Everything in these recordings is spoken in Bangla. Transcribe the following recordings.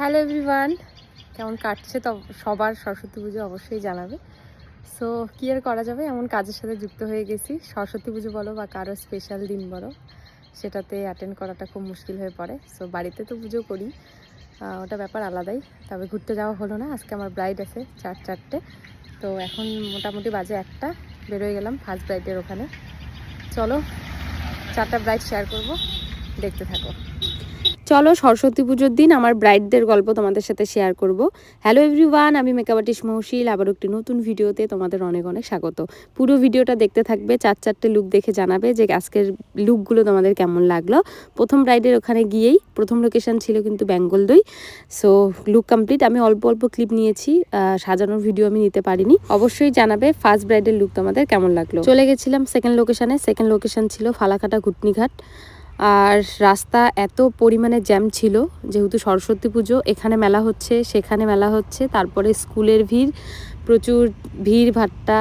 হ্যালো এভরিওয়ান, কেমন কাটছে তো সবার সরস্বতী পুজো অবশ্যই জানাবে। সো কী আর করা যাবে, এমন কাজের সাথে যুক্ত হয়ে গেছি। সরস্বতী পুজো বলো বা কারো স্পেশাল দিন বলো, সেটাতে অ্যাটেন্ড করাটা খুব মুশকিল হয়ে পড়ে। সো বাড়িতে তো পুজো করি, ওটা ব্যাপার আলাদাই। তবে ঘুরতে যাওয়া হলো না, আজকে আমার ব্রাইড আছে চারটে। তো এখন মোটামুটি বাজে 1টা, বেরোয় গেলাম ফার্স্ট ব্রাইডের ওখানে। চলো 4টা ব্রাইড শেয়ার করব, দেখতে থাকো। চলো সরস্বতী পুজোর দিন আমার ব্রাইডদের গল্প তোমাদের সাথে শেয়ার করব। হ্যালো এভরিওয়ান, আমি মেকআপ আর্টিস্ট মৌশিল। আবার একটি নতুন ভিডিওতে তোমাদের অনেক অনেক স্বাগত। পুরো ভিডিওটা দেখতে থাকবে, 4 লুক দেখে জানাবে যে আজকের লুকগুলো তোমাদের কেমন লাগলো। প্রথম ব্রাইডের ওখানে গিয়েই প্রথম লোকেশন ছিল কিন্তু বেঙ্গলদই। So look complete. আমি অল্প অল্প ক্লিপ নিয়েছি, সাজানোর ভিডিও আমি নিতে পারিনি। অবশ্যই জানাবে ফার্স্ট ব্রাইডের লুক তোমাদের কেমন লাগলো। চলে গেছিলাম সেকেন্ড লোকেশনে। সেকেন্ড লোকেশন ছিল ফালাকাটা ঘুটনিঘাট। আর রাস্তা এত পরিমাণে জ্যাম ছিল, যেহেতু সরস্বতী পুজো, এখানে মেলা হচ্ছে সেখানে মেলা হচ্ছে, তারপরে স্কুলের ভিড়, প্রচুর ভিড় ভাট্টা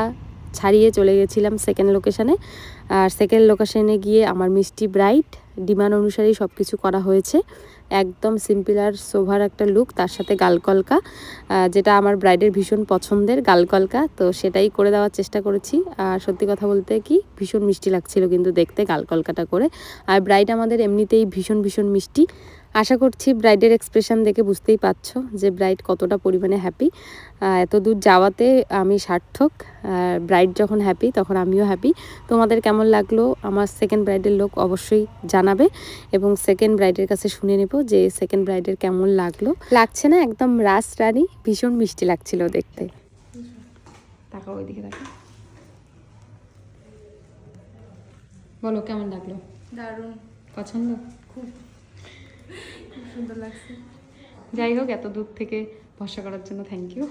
ছাড়িয়ে চলে গেছিলাম সেকেন্ড লোকেশানে। আর সেকেন্ড লোকেশানে গিয়ে আমার মিষ্টি ব্রাইড ডিমান্ড অনুসারেই সব কিছু করা হয়েছে। একদম সিম্পল আর সোভার একটা লুক, তার সাথে গালকলকা, যেটা আমার ব্রাইডের ভীষণ পছন্দের গালকলকা, তো সেটাই করে দেওয়ার চেষ্টা করেছি। আর সত্যি কথা বলতে কি ভীষণ মিষ্টি লাগছিল কিন্তু দেখতে গালকলকাটা করে। আর ব্রাইড আমাদের এমনিতেই ভীষণ ভীষণ মিষ্টি। আশা করছি ব্রাইডের এক্সপ্রেশন দেখে বুঝতেই পারছো যে ব্রাইড কতটা পরিমাণে হ্যাপি। এত দূর যাওয়াতে আমি সার্থক। ব্রাইড যখন হ্যাপি তখন আমিও হ্যাপি। তোমাদের কেমন লাগলো আমার সেকেন্ড ব্রাইডের লুক অবশ্যই জানাবে, এবং সেকেন্ড ব্রাইডের কাছে শুনে নেব যে সেকেন্ড ব্রাইডের কেমন লাগছে না একদম রাস রানী, ভীষণ মিষ্টি লাগছিল দেখতে। তাকাও ওইদিকে, দেখো, বলো কেমন লাগলো? দারুণ পছন্দ, খুব সুন্দর লাগছে। যাই হোক, এত দূর থেকে ভরসা করার জন্য থ্যাংক ইউ।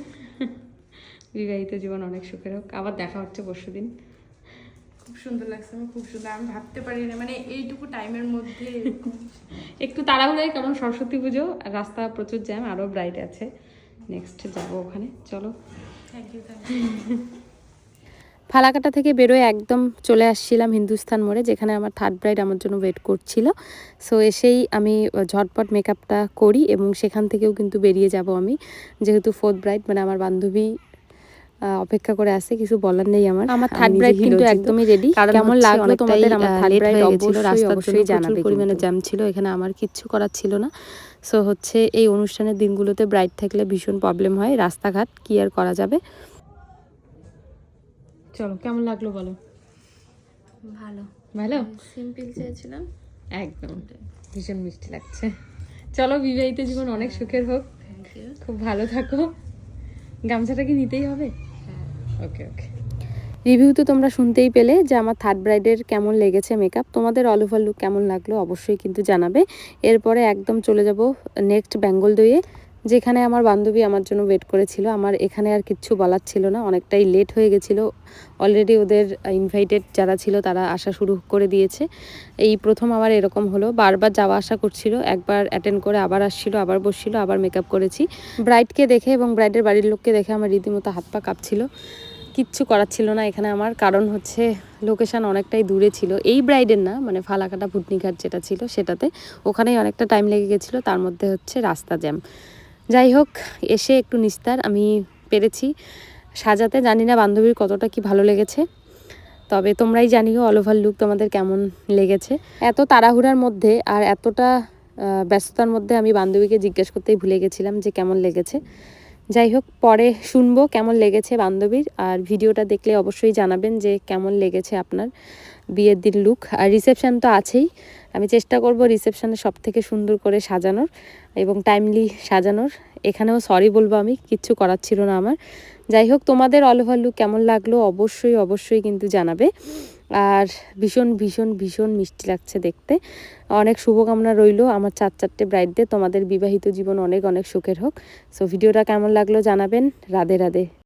বিবাহিত জীবন অনেক সুখের হোক। আবার দেখা হচ্ছে পরশুদিন। খুব সুন্দর লাগছে, আমি খুব সুন্দর, আমি ভাবতে পারি না মানে এইটুকু টাইমের মধ্যে। একটু তাড়াহুড়াই, কারণ সরস্বতী পুজো, রাস্তা প্রচুর জ্যাম, আরও ব্রাইড আছে, নেক্সট যাবো ওখানে। চলো, থ্যাংক ইউ। ফালাকাটা থেকে বেরোয় একদম চলে আসছিলাম হিন্দুস্তান মোড়ে, যেখানে আমার থার্ড ব্রাইড আমার জন্য ওয়েট করছিল। সো এসেই আমি ঝটপট মেকআপটা করি, এবং সেখান থেকেও কিন্তু বেরিয়ে যাব আমি, যেহেতু ফোর্থ ব্রাইড মানে আমার বান্ধবী অপেক্ষা করে আছে, কিছু বলার নেই আমার। আমার থার্ড ব্রাইড কিন্তু একদমই রেডি। কেমন লাগলো তোমাদের আমার থার্ড ব্রাইড অবশ্যই রাস্তার জন্য জানাবে। পরিমাণে জ্যাম ছিল, এখানে আমার কিচ্ছু করার ছিল না। সো হচ্ছে এই অনুষ্ঠানের দিনগুলোতে ব্রাইড থাকলে ভীষণ প্রবলেম হয়, রাস্তাঘাট কি আর করা যাবে। চলো কেমন লাগলো বলো? ভালো ভালো, সিম্পল চেয়েছিলাম, একদম ভীষণ মিষ্টি লাগছে। চলো, বিবাহিত জীবন অনেক সুখের হোক, থ্যাংক ইউ। খুব ভালো থাকো। গামছাটা কি নিতেই হবে? হ্যাঁ, ওকে ওকে। রিভিউ তো তোমরা শুনতেই পেলে যে আমার থার্ড ব্রাইডের কেমন লেগেছে মেকআপ। তোমাদের অল ওভার লুক কেমন লাগলো অবশ্যই কিন্তু জানাবে। এরপরে একদম চলে যাব নেক্সট বেঙ্গলদইয়ে, যেখানে আমার বান্ধবী আমার জন্য ওয়েট করেছিল। আমার এখানে আর কিচ্ছু বলার ছিল না, অনেকটাই লেট হয়ে গেছিলো। অলরেডি ওদের ইনভাইটেড যারা ছিল তারা আসা শুরু করে দিয়েছে। এই প্রথম আমার এরকম হলো, বারবার যাওয়া আসা করছিল, একবার অ্যাটেন্ড করে আবার আসছিল, আবার বসছিল, আবার মেকআপ করেছি। ব্রাইডকে দেখে এবং ব্রাইডের বাড়ির লোককে দেখে আমার রীতিমতো হাত পা কাঁপছিল। কিচ্ছু করার ছিল না এখানে আমার, কারণ হচ্ছে লোকেশান অনেকটাই দূরে ছিল। এই ব্রাইডের না, মানে ফালাকাটা ভুটনিঘাট যেটা ছিল সেটাতে, ওখানেই অনেকটা টাইম লেগে গেছিলো, তার মধ্যে হচ্ছে রাস্তা জ্যাম। যাই হোক, এসে একটু নিস্তার আমি পেরেছি সাজাতে। জানি না বান্ধবীর কতটা কি ভালো লেগেছে, তবে তোমরাই জানিও অল ওভার লুক তোমাদের কেমন লেগেছে। এত তাড়াহুড়ার মধ্যে আর এতটা ব্যস্ততার মধ্যে আমি বান্ধবীকে জিজ্ঞেস করতেই ভুলে গেছিলাম যে কেমন লেগেছে। যাই হোক, পরে শুনবো কেমন লেগেছে বান্ধবীর, আর ভিডিওটা দেখলে অবশ্যই জানাবেন যে কেমন লেগেছে আপনার বিয়ের দিন লুক। আর রিসেপশান তো আছেই, আমি চেষ্টা করব রিসেপশানে সব থেকে সুন্দর করে সাজানোর এবং টাইমলি সাজানোর। এখানেও সরি বলবো, আমি কিচ্ছু করার ছিল না আমার। যাই হোক, তোমাদের অল ওভার লুক কেমন লাগলো অবশ্যই অবশ্যই কিন্তু জানাবে। আর ভীষণ ভীষণ ভীষণ মিষ্টি লাগছে দেখতে। অনেক শুভকামনা রইলো আমার 4 ব্রাইডদের। তোমাদের বিবাহিত জীবন অনেক অনেক সুখের হোক। সো ভিডিওটা কেমন লাগলো জানাবেন। রাধে রাধে।